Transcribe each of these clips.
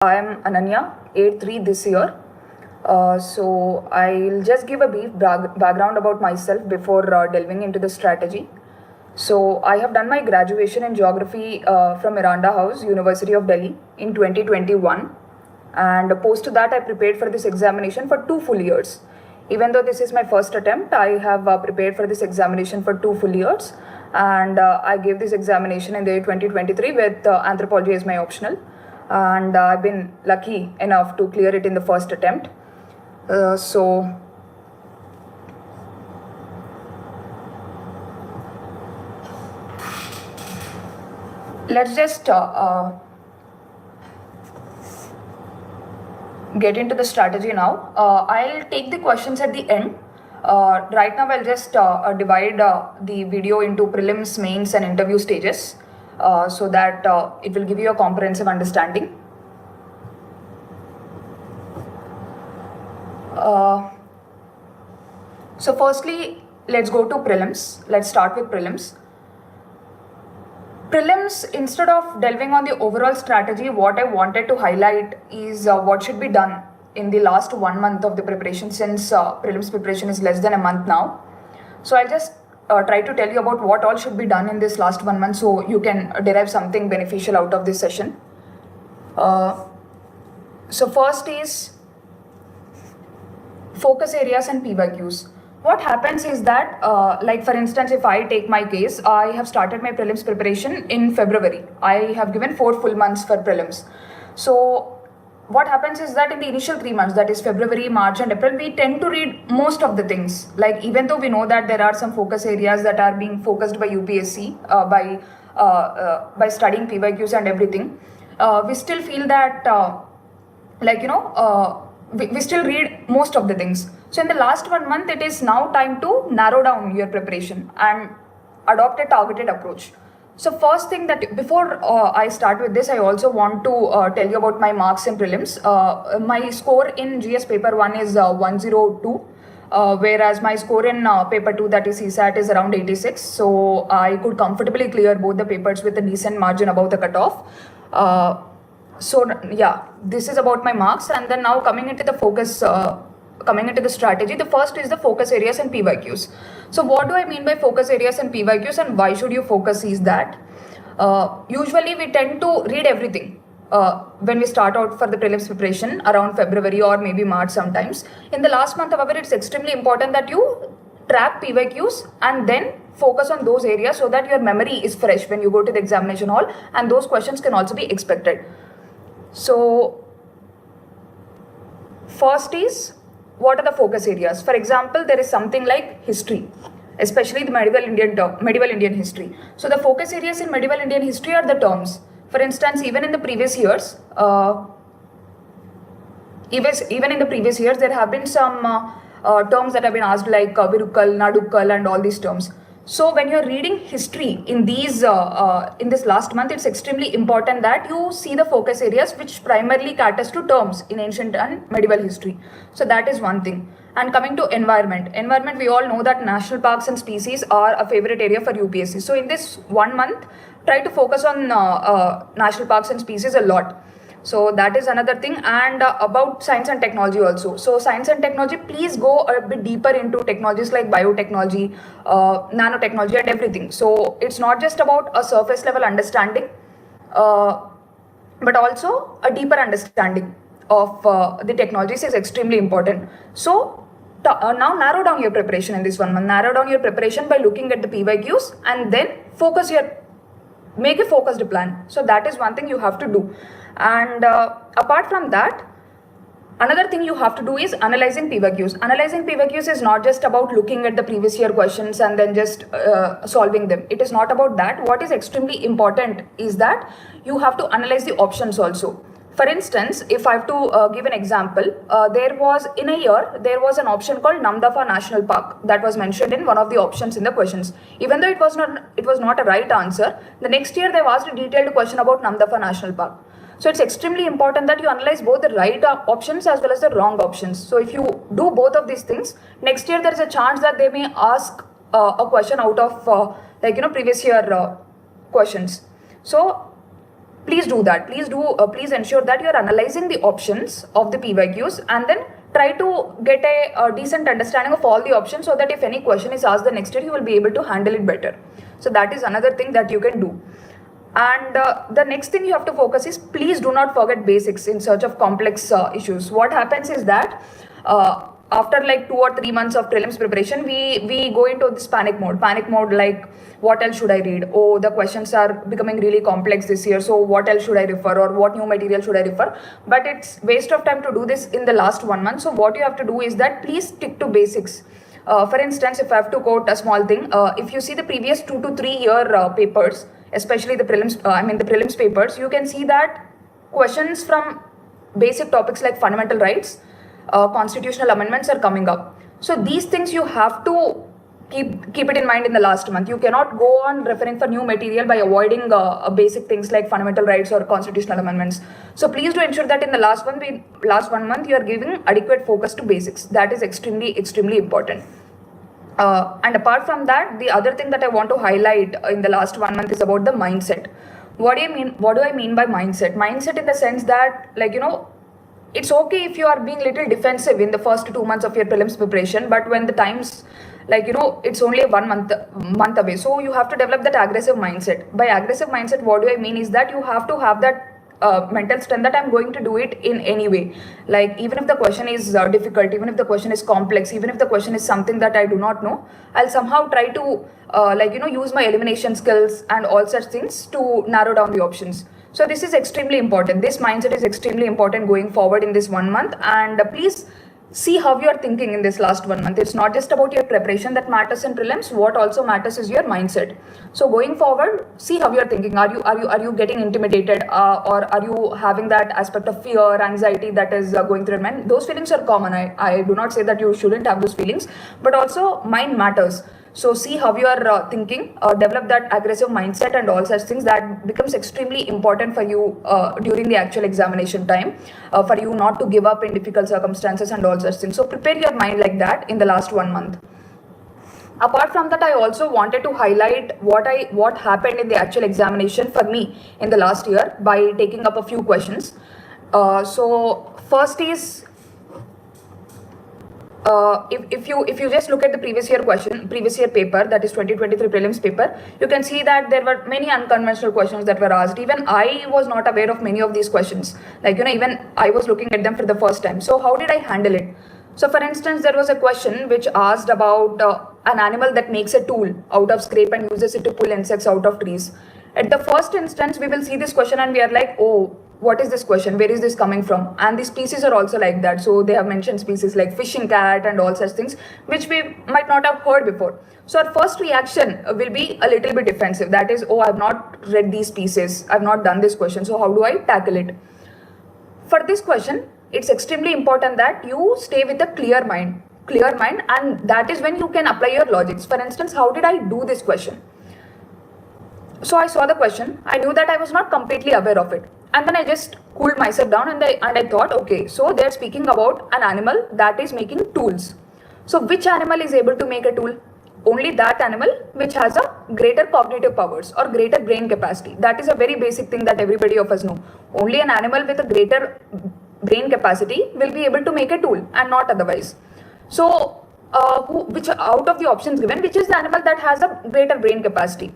I am Ananya, 8-3 this year. So I'll just give a brief background about myself before delving into the strategy. So I have done my graduation in geography from Miranda House, University of Delhi in 2021. And post to that, I prepared for this examination for 2 full years. Even though this is my first attempt, I have prepared for this examination for 2 full years. And I gave this examination in the year 2023 with anthropology as my optional. And I've been lucky enough to clear it in the first attempt. So let's just get into the strategy now. I'll take the questions at the end. Right now I'll just divide the video into prelims, mains and interview stages. So that it will give you a comprehensive understanding. So firstly, let's go to prelims. Let's start with prelims. Prelims, instead of delving on the overall strategy, what I wanted to highlight is what should be done in the last 1 month of the preparation, since prelims preparation is less than a month now. So I'll just try to tell you about what all should be done in this last 1 month so you can derive something beneficial out of this session. So first is focus areas and PYQs. What happens is that, like for instance, if I take my case, I have started my prelims preparation in February. I have given 4 full months for prelims. So what happens is that in the initial 3 months, that is February, March and April, we tend to read most of the things. Like even though we know that there are some focus areas that are being focused by UPSC by studying PYQs and everything, we still feel that we still read most of the things. So in the last 1 month, it is now time to narrow down your preparation and adopt a targeted approach. So first thing that before I start with this, I also want to tell you about my marks in prelims. My score in GS paper 1 is 102, whereas my score in paper 2, that is CSAT, is around 86. So I could comfortably clear both the papers with a decent margin above the cutoff. So yeah, this is about my marks. And then now coming into the focus, coming into the strategy, the first is the focus areas and PYQs. So what do I mean by focus areas and PYQs, and why should you focus is that usually we tend to read everything when we start out for the prelims preparation around February or maybe March sometimes. In the last month, however, it's extremely important that you track PYQs and then focus on those areas so that your memory is fresh when you go to the examination hall, and those questions can also be expected. So first is, what are the focus areas? For example, there is something like history, especially the medieval Indian history. So the focus areas in medieval Indian history are the terms. For instance, even in the previous years, there have been some terms that have been asked, like Virukkal, Nadukkal and all these terms. So when you're reading history in these in this last month, it's extremely important that you see the focus areas which primarily caters to terms in ancient and medieval history. So that is one thing. And coming to environment, we all know that national parks and species are a favorite area for UPSC. So in this 1 month, try to focus on national parks and species a lot. So that is another thing. And about science and technology also. So science and technology, please go a bit deeper into technologies like biotechnology, nanotechnology and everything. So it's not just about a surface level understanding, but also a deeper understanding of the technologies is extremely important. So now narrow down your preparation in this 1 month. Narrow down your preparation by looking at the PYQs and then make a focused plan. So that is one thing you have to do. And apart from that, another thing you have to do is analyzing PYQs. Analyzing PYQs is not just about looking at the previous year questions and then just solving them. It is not about that. What is extremely important is that you have to analyze the options also. For instance, if I have to give an example, there was an option called Namdapha National Park that was mentioned in one of the options in the questions. Even though it was not a right answer, the next year they've asked a detailed question about Namdapha National Park. So it's extremely important that you analyze both the right options as well as the wrong options. So if you do both of these things, next year there is a chance that they may ask a question out of previous year questions. So please do that. Please ensure that you're analyzing the options of the PYQs and then try to get a decent understanding of all the options so that if any question is asked the next year, you will be able to handle it better. So that is another thing that you can do. And the next thing you have to focus is, please do not forget basics in search of complex issues. What happens is that after like 2 or 3 months of prelims preparation, we go into this panic mode, like what else should I read? Oh, the questions are becoming really complex this year, so what else should I refer, or what new material should I refer? But it's waste of time to do this in the last 1 month. So what you have to do is that please stick to basics. For instance, if I have to quote a small thing, if you see the previous 2 to 3 year papers, especially the prelims papers, you can see that questions from basic topics like fundamental rights, constitutional amendments are coming up. So these things you have to keep it in mind in the last month. You cannot go on referring for new material by avoiding basic things like fundamental rights or constitutional amendments. So please do ensure that in the last 1 month you are giving adequate focus to basics. That is extremely important. And apart from that, the other thing that I want to highlight in the last 1 month is about the mindset. What do I mean by mindset? Mindset in the sense that, like, it's okay if you are being little defensive in the first 2 months of your prelims preparation, but when the times, like, it's only 1 month away, so you have to develop that aggressive mindset. By aggressive mindset, what do I mean is that you have to have that mental strength that I'm going to do it in any way. Like, even if the question is difficult, even if the question is complex, even if the question is something that I do not know, I'll somehow try to use my elimination skills and all such things to narrow down the options. So this is extremely important. This mindset is extremely important going forward in this 1 month. And please see how you are thinking in this last 1 month. It's not just about your preparation that matters in prelims. What also matters is your mindset. So going forward, see how you are thinking. Are you getting intimidated, or are you having that aspect of fear, anxiety that is going through your mind? Those feelings are common. I do not say that you shouldn't have those feelings, but also mind matters. So see how you are thinking, develop that aggressive mindset and all such things. That becomes extremely important for you during the actual examination time, for you not to give up in difficult circumstances and all such things. So prepare your mind like that in the last 1 month. Apart from that, I also wanted to highlight what happened in the actual examination for me in the last year by taking up a few questions. So first is, if you just look at the previous year paper, that is 2023 prelims paper, you can see that there were many unconventional questions that were asked. Even I was not aware of many of these questions. Like, even I was looking at them for the first time. So how did I handle it? So for instance, there was a question which asked about an animal that makes a tool out of scrape and uses it to pull insects out of trees. At the first instance, we will see this question and we are like, oh, what is this question? Where is this coming from? And the species are also like that. So they have mentioned species like fishing cat and all such things, which we might not have heard before. So our first reaction will be a little bit defensive. That is, oh, I've not read these species. I've not done this question. So how do I tackle it? For this question, it's extremely important that you stay with a clear mind, and that is when you can apply your logics. For instance, how did I do this question? So I saw the question, I knew that I was not completely aware of it. And then I just cooled myself down and I thought, okay, so they're speaking about an animal that is making tools. So which animal is able to make a tool? Only that animal which has a greater cognitive powers or greater brain capacity. That is a very basic thing that everybody of us know. Only an animal with a greater brain capacity will be able to make a tool and not otherwise. So which out of the options given, which is the animal that has a greater brain capacity?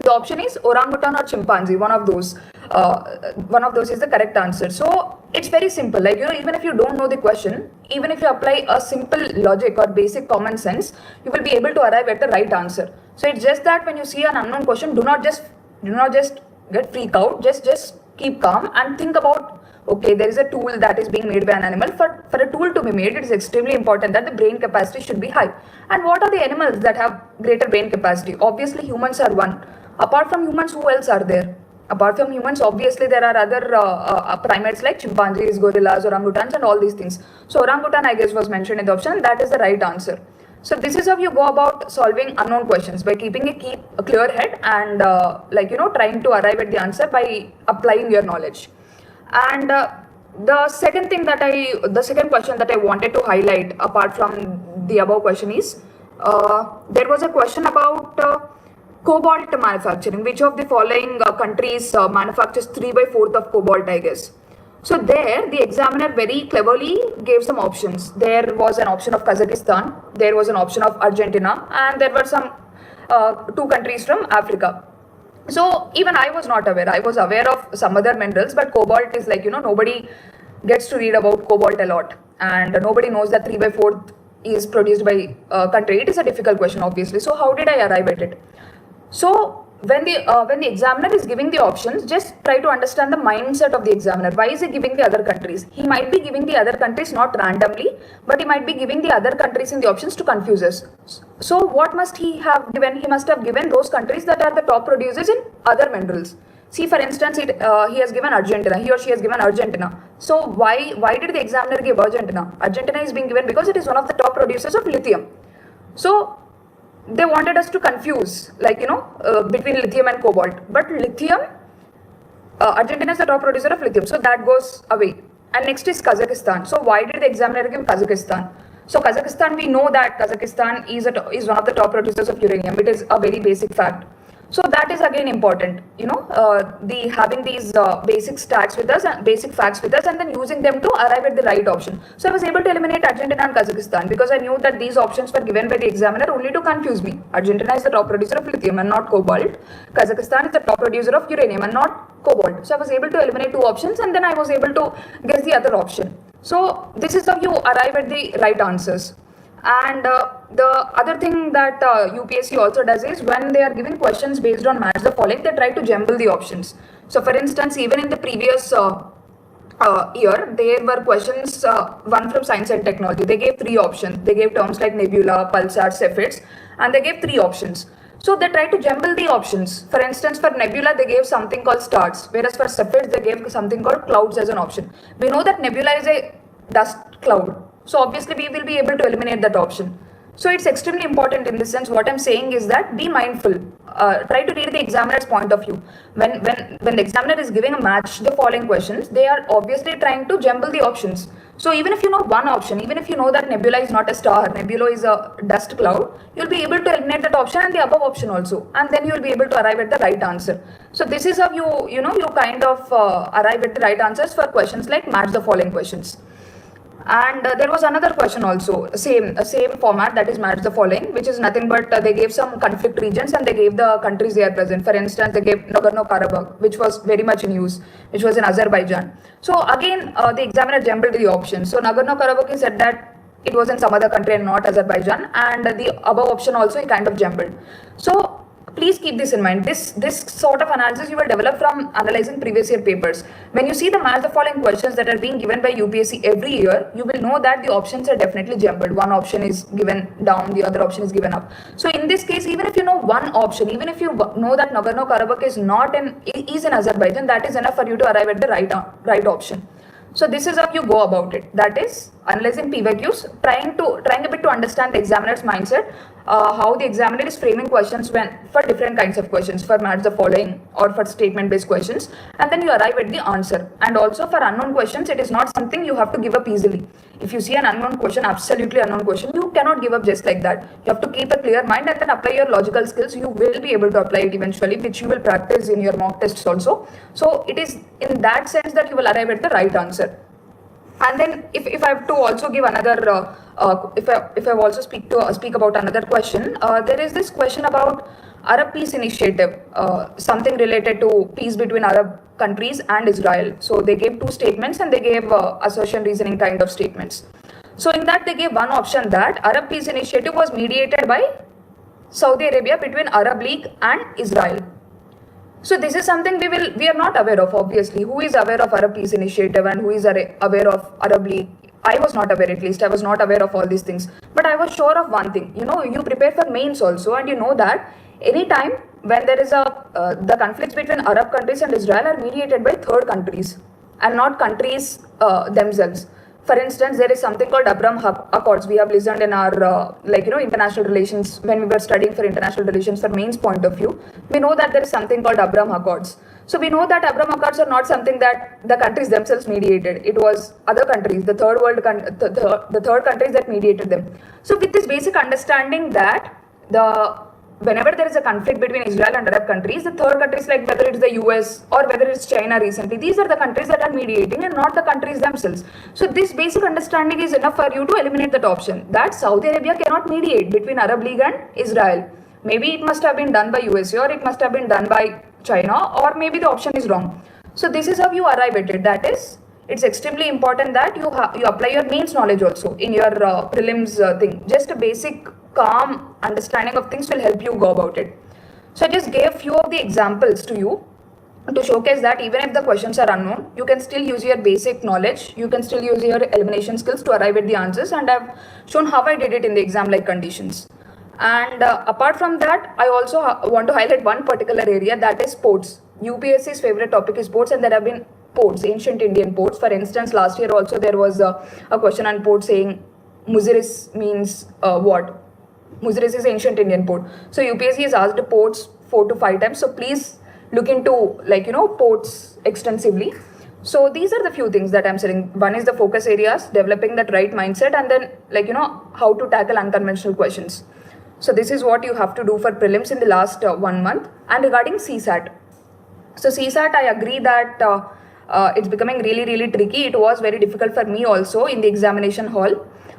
The option is orangutan or chimpanzee. One of those is the correct answer. So it's very simple. Like, even if you don't know the question, even if you apply a simple logic or basic common sense, you will be able to arrive at the right answer. So it's just that when you see an unknown question, do not just get freaked out. Just keep calm and think about, okay, there is a tool that is being made by an animal. For a tool to be made, it is extremely important that the brain capacity should be high. And what are the animals that have greater brain capacity? Obviously, humans are one. Apart from humans, who else are there? Apart from humans, obviously there are other primates like chimpanzees, gorillas, orangutans and all these things. So orangutan, I guess, was mentioned in the option. That is the right answer. So this is how you go about solving unknown questions, by keeping a clear head and trying to arrive at the answer by applying your knowledge. And the second question that I wanted to highlight apart from the above question is, there was a question about Cobalt manufacturing. Which of the following countries manufactures 3/4 of cobalt, I guess? So there, the examiner very cleverly gave some options. There was an option of Kazakhstan, there was an option of Argentina, and there were some two countries from Africa. So even I was not aware. I was aware of some other minerals, but cobalt is like, nobody gets to read about cobalt a lot, and nobody knows that 3/4 is produced by country. It is a difficult question, obviously. So how did I arrive at it? So when the examiner is giving the options, just try to understand the mindset of the examiner. Why is he giving the other countries? He might be giving the other countries not randomly, but he might be giving the other countries in the options to confuse us. So what must he have given? He must have given those countries that are the top producers in other minerals. See, for instance, he has given Argentina. He or she has given Argentina. So why did the examiner give Argentina? Argentina is being given because it is one of the top producers of lithium. So they wanted us to confuse, between lithium and cobalt. But lithium, Argentina is the top producer of lithium, so that goes away. And next is Kazakhstan. So why did the examiner give Kazakhstan? So Kazakhstan, we know that Kazakhstan is one of the top producers of uranium. It is a very basic fact. So that is again important, having these basic stats with us, basic facts with us, and then using them to arrive at the right option. So I was able to eliminate Argentina and Kazakhstan because I knew that these options were given by the examiner only to confuse me. Argentina is the top producer of lithium and not cobalt. Kazakhstan is the top producer of uranium and not cobalt. So I was able to eliminate two options, and then I was able to guess the other option. So this is how you arrive at the right answers. And the other thing that UPSC also does is when they are giving questions based on match the following, they try to jumble the options. So for instance, even in the previous year, there were questions, one from science and technology. They gave three options. They gave terms like nebula, pulsar, cepheids, and they gave three options. So they try to jumble the options. For instance, for nebula, they gave something called stars, whereas for cepheids, they gave something called clouds as an option. We know that nebula is a dust cloud. So obviously we will be able to eliminate that option. So it's extremely important in this sense. What I'm saying is that be mindful. Try to read the examiner's point of view. When the examiner is giving a match the following questions, they are obviously trying to jumble the options. So even if you know one option, even if you know that nebula is not a star, nebula is a dust cloud, you'll be able to eliminate that option and the above option also, and then you'll be able to arrive at the right answer. So this is how you kind of arrive at the right answers for questions like match the following questions. And there was another question also, same format, that is match the following, which is nothing but they gave some conflict regions and they gave the countries they are present. For instance, they gave Nagorno-Karabakh, which was very much in use, which was in Azerbaijan. So again, the examiner jumbled the options. So Nagorno-Karabakh, he said that it was in some other country and not Azerbaijan, and the above option also he kind of jumbled. So please keep this in mind. This sort of analysis you will develop from analyzing previous year papers. When you see the match the following questions that are being given by UPSC every year, you will know that the options are definitely jumbled. One option is given down, the other option is given up. So in this case, even if you know one option, even if you know that Nagorno-Karabakh is in Azerbaijan, that is enough for you to arrive at the right option. So this is how you go about it. That is analyzing PYQs, trying a bit to understand the examiner's mindset, how the examiner is framing questions for different kinds of questions, for match the following or for statement-based questions, and then you arrive at the answer. And also for unknown questions, it is not something you have to give up easily. If you see an unknown question, absolutely unknown question, you cannot give up just like that. You have to keep a clear mind and then apply your logical skills. You will be able to apply it eventually, which you will practice in your mock tests also. So it is in that sense that you will arrive at the right answer. And then if I have to also give another, if I also speak about another question, there is this question about Arab Peace Initiative, something related to peace between Arab countries and Israel. So they gave two statements and they gave assertion reasoning kind of statements. So in that they gave one option that Arab Peace Initiative was mediated by Saudi Arabia between Arab League and Israel. So this is something we are not aware of, obviously. Who is aware of Arab Peace Initiative and who is aware of Arab League? I was not aware, at least. I was not aware of all these things. But I was sure of one thing. You prepare for mains also, and you know that anytime when there is the conflicts between Arab countries and Israel are mediated by third countries and not countries themselves. For instance, there is something called Abraham Accords. We have listened in our international relations, when we were studying for international relations for mains point of view. We know that there is something called Abraham Accords. So we know that Abraham Accords are not something that the countries themselves mediated. It was other countries, the third world, the third countries that mediated them. So with this basic understanding that whenever there is a conflict between Israel and Arab countries, the third countries like whether it's the US or whether it's China recently, these are the countries that are mediating and not the countries themselves. So this basic understanding is enough for you to eliminate that option that Saudi Arabia cannot mediate between Arab League and Israel. Maybe it must have been done by USA or it must have been done by China, or maybe the option is wrong. So this is how you arrive at it. That is, it's extremely important that you apply your mains knowledge also in your prelims thing. Just a basic calm understanding of things will help you go about it. So I just gave few of the examples to you to showcase that even if the questions are unknown, you can still use your basic knowledge, you can still use your elimination skills to arrive at the answers, and I've shown how I did it in the exam like conditions. And apart from that, I also want to highlight one particular area, that is sports. UPSC's favorite topic is sports, and there have been ports, ancient Indian ports. For instance, last year also there was a question on port saying Muziris means what? Muziris is ancient Indian port. So UPSC has asked ports 4 to 5 times. So please look into ports extensively. So these are the few things that I'm saying. One is the focus areas, developing that right mindset, and then how to tackle unconventional questions. So this is what you have to do for prelims in the last 1 month. And regarding CSAT. So CSAT, I agree that it's becoming really tricky. It was very difficult for me also in the examination hall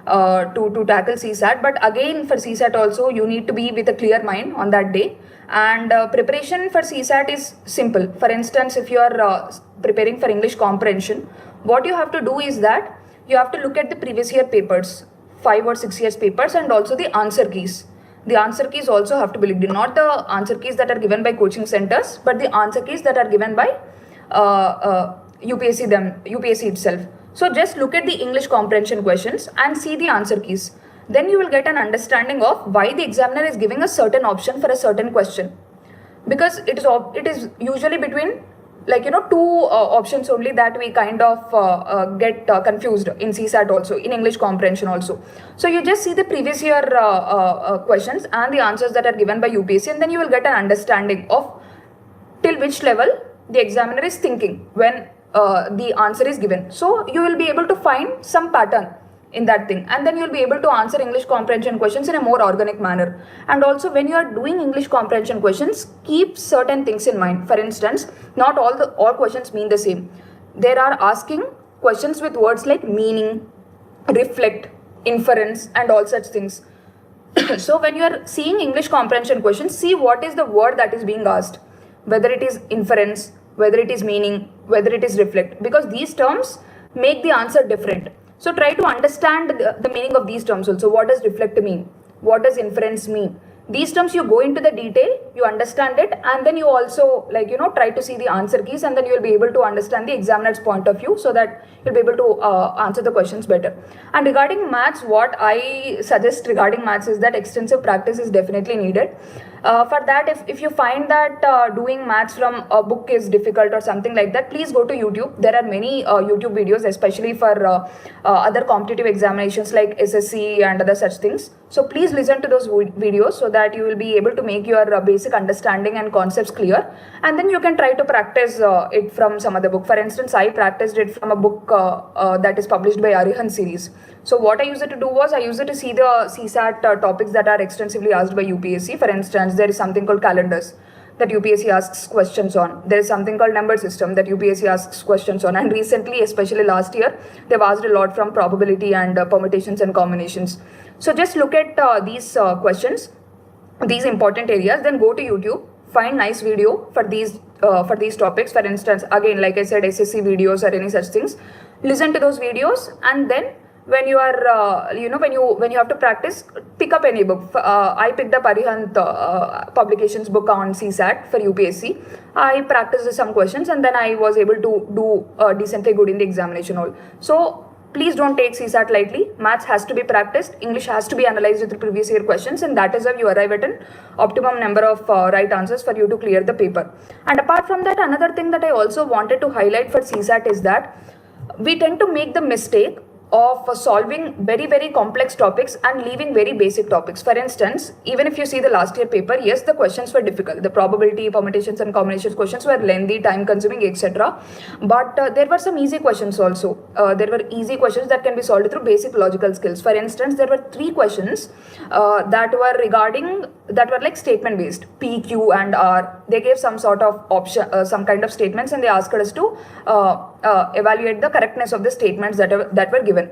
to tackle CSAT. But again, for CSAT also, you need to be with a clear mind on that day. And preparation for CSAT is simple. For instance, if you are preparing for English comprehension, what you have to do is that you have to look at the previous year papers, 5 or 6 years papers, and also the answer keys. The answer keys also have to be looked at, not the answer keys that are given by coaching centers, but the answer keys that are given by UPSC itself. So just look at the English comprehension questions and see the answer keys. Then you will get an understanding of why the examiner is giving a certain option for a certain question. Because it is usually between two options only that we kind of get confused in CSAT also, in English comprehension also. So you just see the previous year questions and the answers that are given by UPSC, and then you will get an understanding of till which level the examiner is thinking when the answer is given. So you will be able to find some pattern in that thing, and then you'll be able to answer English comprehension questions in a more organic manner. And also, when you are doing English comprehension questions, keep certain things in mind. For instance, not all questions mean the same. There are asking questions with words like meaning, reflect, inference, and all such things. So when you are seeing English comprehension questions, see what is the word that is being asked, whether it is inference, whether it is meaning, whether it is reflect, because these terms make the answer different. So try to understand the meaning of these terms also. What does reflect mean? What does inference mean? These terms you go into the detail, you understand it, and then you also try to see the answer keys, and then you will be able to understand the examiner's point of view so that you'll be able to answer the questions better. And regarding maths, what I suggest regarding maths is that extensive practice is definitely needed. For that, if you find that doing maths from a book is difficult or something like that, please go to YouTube. There are many YouTube videos, especially for other competitive examinations like SSC and other such things. So please listen to those videos so that you will be able to make your basic understanding and concepts clear. And then you can try to practice it from some other book. For instance, I practiced it from a book that is published by Arihan series. So what I used it to do was, I used it to see the CSAT topics that are extensively asked by UPSC. For instance, there is something called calendars that UPSC asks questions on. There is something called number system that UPSC asks questions on. And recently, especially last year, they've asked a lot from probability and permutations and combinations. So just look at these questions, these important areas, then go to YouTube, find nice video for these topics. For instance, again, like I said, SSC videos or any such things. Listen to those videos, and then when you are when you have to practice, pick up any book. I picked up Arihant publications book on CSAT for UPSC. I practiced some questions, and then I was able to do decently good in the examination hall. So please don't take CSAT lightly. Maths has to be practiced. English has to be analyzed with the previous year questions, and that is how you arrive at an optimum number of right answers for you to clear the paper. And apart from that, another thing that I also wanted to highlight for CSAT is that we tend to make the mistake of solving very, very complex topics and leaving very basic topics. For instance, even if you see the last year paper, yes, the questions were difficult. The probability, permutations and combinations questions were lengthy, time consuming, etc. But there were some easy questions also. There were easy questions that can be solved through basic logical skills. For instance, there were 3 questions that were like statement based, P, Q and R. They gave some sort of option, some kind of statements, and they asked us to evaluate the correctness of the statements that were given.